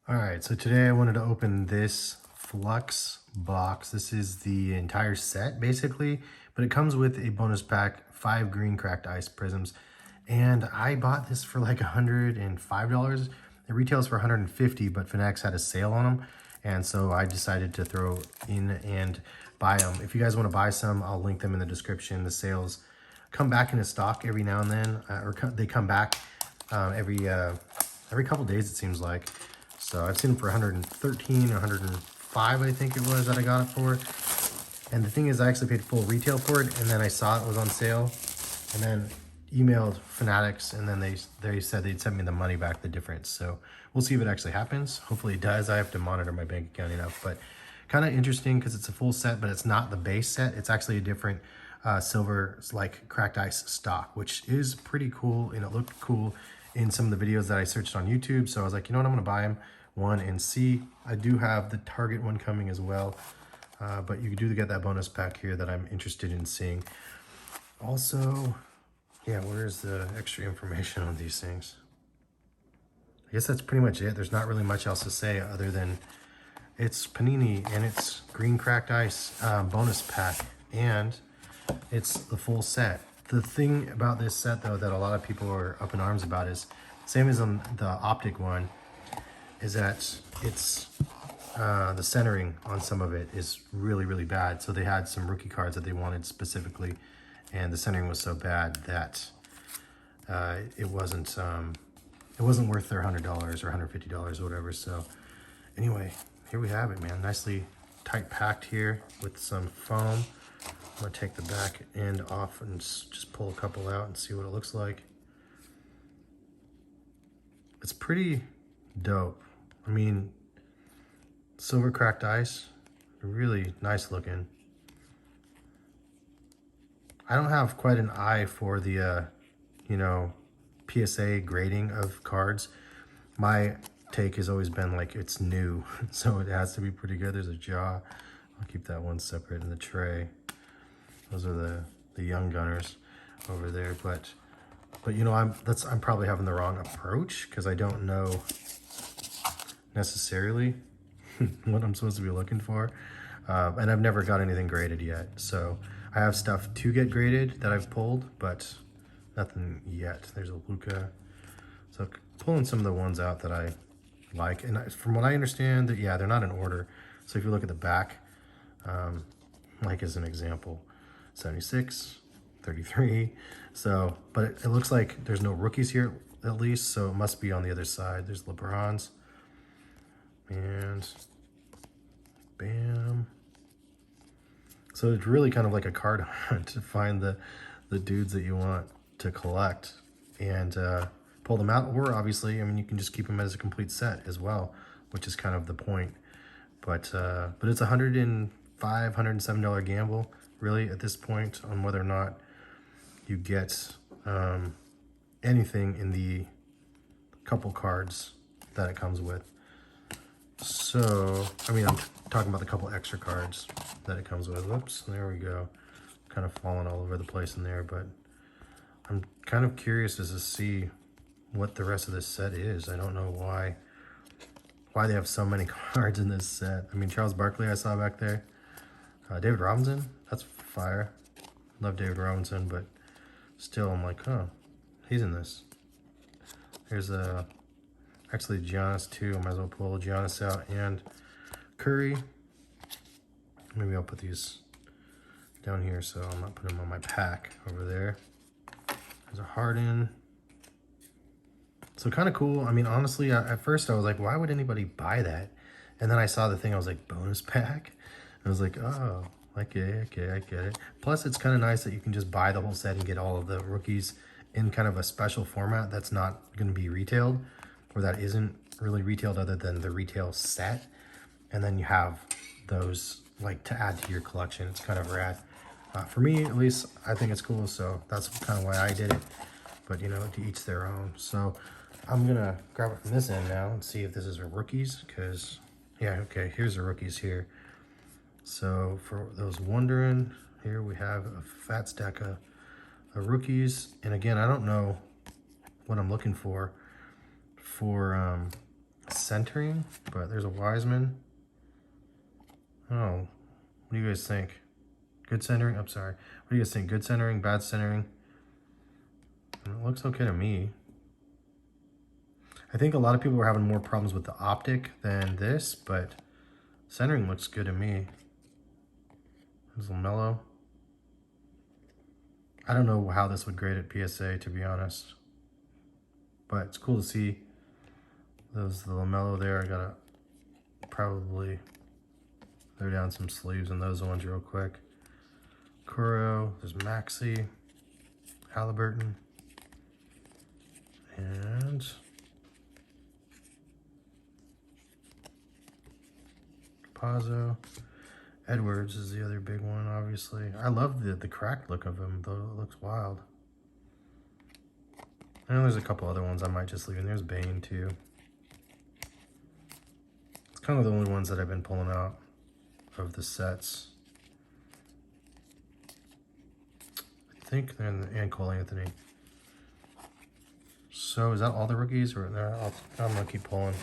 All right, so today I wanted to open this Flux box. This is the entire set basically, but it comes with a bonus pack, 5 Green Cracked Ice Prizms. And I bought this for like $105. It retails for $150, but Fanatics had a sale on them. And so I decided to throw in and buy them. If you guys want to buy some, I'll link them in the description. The sales come back into stock every now and then, they come back every couple days, it seems like. So I've seen them for 113 or 105, I think it was that I got it for. And the thing is, I actually paid full retail for it, and then I saw it was on sale, and then emailed Fanatics, and then they said they'd send me the money back, the difference. So we'll see if it actually happens. Hopefully it does. I have to monitor my bank account enough, but kind of interesting because it's a full set, but it's not the base set. It's actually a different silver like cracked ice stock, which is pretty cool, and it looked cool in some of the videos that I searched on YouTube. So I was like, you know what, I'm gonna buy them one and see. I do have the Target one coming as well, but you do get that bonus pack here that I'm interested in seeing. Also, yeah, where's the extra information on these things? I guess that's pretty much it. There's not really much else to say other than it's Panini and it's Green Cracked Ice bonus pack, and it's the full set. The thing about this set though that a lot of people are up in arms about is, same as on the optic one, is that it's the centering on some of it is really bad. So they had some rookie cards that they wanted specifically, and the centering was so bad that it wasn't worth their $100 or $150 or whatever. So anyway, here we have it, man. Nicely tight packed here with some foam. I'm gonna take the back end off and just pull a couple out and see what it looks like. It's pretty dope. I mean, silver cracked ice, really nice looking. I don't have quite an eye for the, you know, PSA grading of cards. My take has always been like it's new, so it has to be pretty good. There's a jaw. I'll keep that one separate in the tray. Those are the young gunners over there, but you know, I'm probably having the wrong approach because I don't know necessarily what I'm supposed to be looking for, and I've never got anything graded yet. So I have stuff to get graded that I've pulled, but nothing yet. There's a Luca. So pulling some of the ones out that I like, and from what I understand, that yeah, they're not in order. So if you look at the back, like as an example, 76, 33. So, but it looks like there's no rookies here at least, so it must be on the other side. There's LeBron's, and bam. So it's really kind of like a card hunt to find the dudes that you want to collect and pull them out. Or obviously, I mean, you can just keep them as a complete set as well, which is kind of the point. But it's a $105, $107 gamble really at this point on whether or not you get anything in the couple cards that it comes with. So, I mean, I'm talking about the couple extra cards that it comes with. Whoops, there we go. Kind of falling all over the place in there, but I'm kind of curious as to see what the rest of this set is. I don't know why they have so many cards in this set. I mean, Charles Barkley I saw back there. David Robinson, that's fire. Love David Robinson, but still I'm like, huh, he's in this. There's actually Giannis too. I might as well pull Giannis out and Curry. Maybe I'll put these down here so I'm not putting them on my pack over there. There's a Harden. So kind of cool. I mean, honestly, at first I was like, why would anybody buy that? And then I saw the thing, I was like, bonus pack? I was like, oh, okay, I get it. Plus, it's kind of nice that you can just buy the whole set and get all of the rookies in kind of a special format that's not going to be retailed, or that isn't really retailed other than the retail set. And then you have those like to add to your collection. It's kind of rad. For me, at least, I think it's cool. So that's kind of why I did it. But, you know, to each their own. So I'm going to grab it from this end now and see if this is a rookies. Because, yeah, okay, here's the rookies here. So for those wondering, here we have a fat stack of rookies. And again, I don't know what I'm looking for centering, but there's a Wiseman. Oh, what do you guys think? Good centering? I'm sorry. What do you guys think? Good centering, bad centering? It looks okay to me. I think a lot of people were having more problems with the optic than this, but centering looks good to me. It's a little mellow. I don't know how this would grade at PSA, to be honest. But it's cool to see those little mellow there. I gotta probably throw down some sleeves on those ones real quick. Kuro, there's Maxi, Halliburton, and Pazzo. Edwards is the other big one, obviously. I love the cracked look of him, though. It looks wild. I know there's a couple other ones I might just leave in. There's Bane, too. It's kind of the only ones that I've been pulling out of the sets. I think they're in the, and Cole Anthony. So is that all the rookies? Or I'm going to keep pulling.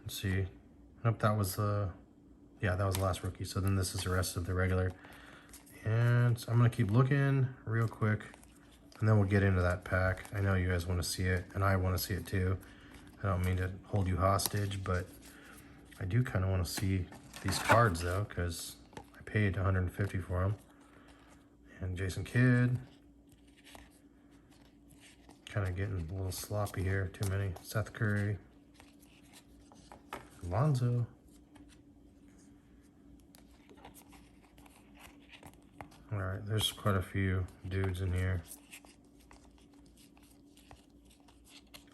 Let's see. Nope, that was the... Yeah, that was the last rookie. So then this is the rest of the regular. And so I'm going to keep looking real quick. And then we'll get into that pack. I know you guys want to see it. And I want to see it too. I don't mean to hold you hostage. But I do kind of want to see these cards though. Because I paid $150 for them. And Jason Kidd. Kind of getting a little sloppy here. Too many. Seth Curry. Lonzo. All right, there's quite a few dudes in here.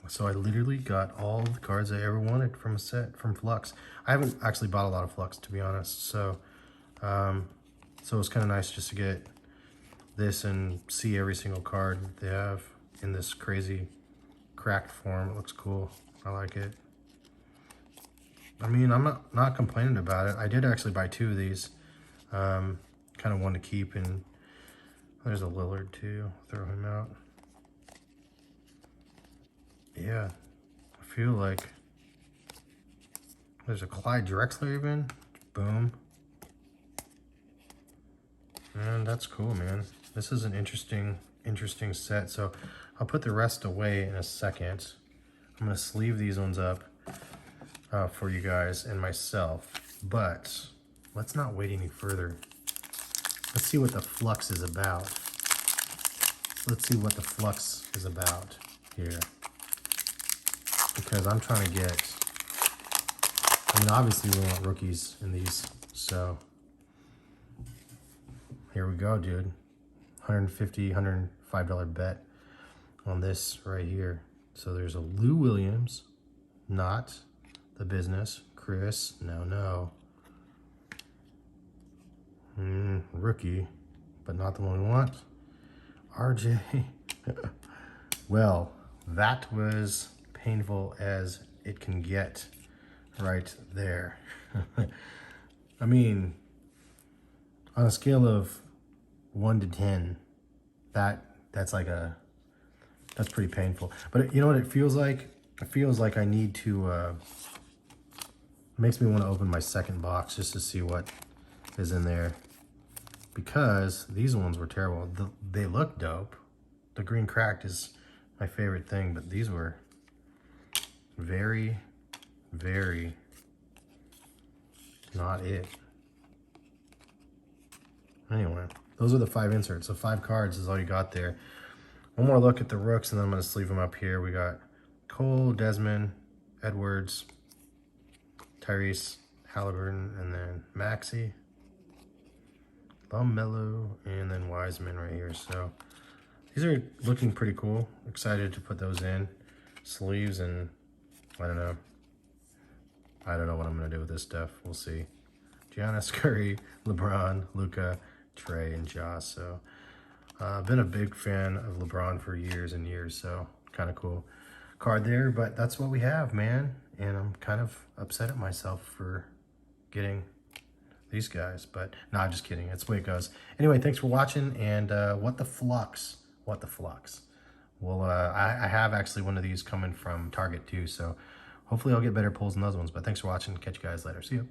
So I literally got all the cards I ever wanted from a set from Flux. I haven't actually bought a lot of Flux, to be honest. So, so it's kind of nice just to get this and see every single card they have in this crazy cracked form. It looks cool. I like it. I mean, I'm not complaining about it. I did actually buy 2 of these. Kind of one to keep, and there's a Lillard too. Throw him out. Yeah, I feel like there's a Clyde Drexler even. Boom. And that's cool, man. This is an interesting set. So I'll put the rest away in a second. I'm gonna sleeve these ones up for you guys and myself, but let's not wait any further. Let's see what the Flux is about. Let's see what the Flux is about here. Because I'm trying to get, I mean, obviously we want rookies in these, so here we go, dude. $150, $105 bet on this right here. So there's a Lou Williams, not the business. Chris, no. Rookie, but not the one we want. RJ. Well, that was painful as it can get right there. I mean, on a scale of 1 to 10, that's pretty painful. But you know what it feels like? It feels like I need to, it makes me want to open my second box just to see what is in there. Because these ones were terrible. They look dope. The green cracked is my favorite thing, but these were very, very not it. Anyway, those are the 5 inserts. So 5 cards is all you got there. One more look at the rooks, and then I'm going to sleeve them up here. We got Cole, Desmond, Edwards, Tyrese, Halliburton, and then Maxi. Mellow, and then Wiseman right here. So these are looking pretty cool. Excited to put those in. Sleeves, and I don't know what I'm going to do with this stuff. We'll see. Giannis, Curry, LeBron, Luka, Trey, and Josh. So I've been a big fan of LeBron for years and years, so kind of cool card there. But that's what we have, man. And I'm kind of upset at myself for getting these guys, but no, I'm just kidding. That's the way it goes. Anyway, thanks for watching, and what the Flux. Well, I have actually one of these coming from Target too, so hopefully I'll get better pulls than those ones. But thanks for watching. Catch you guys later. See you.